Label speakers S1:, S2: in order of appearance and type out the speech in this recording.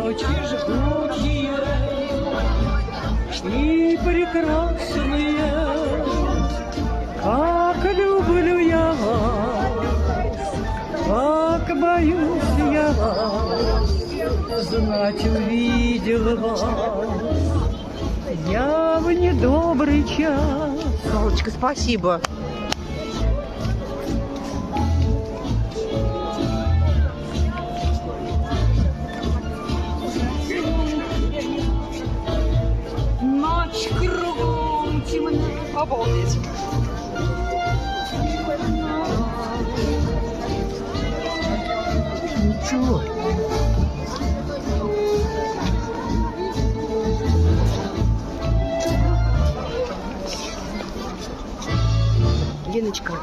S1: Очень жгучие и прекрасные, как люблю я вас, как боюсь я вас, знать увидел вас я в недобрый час.
S2: Солнышко, спасибо.
S3: Ночь кругом темна. Обалдеть.
S1: Ничего.
S2: Леночка,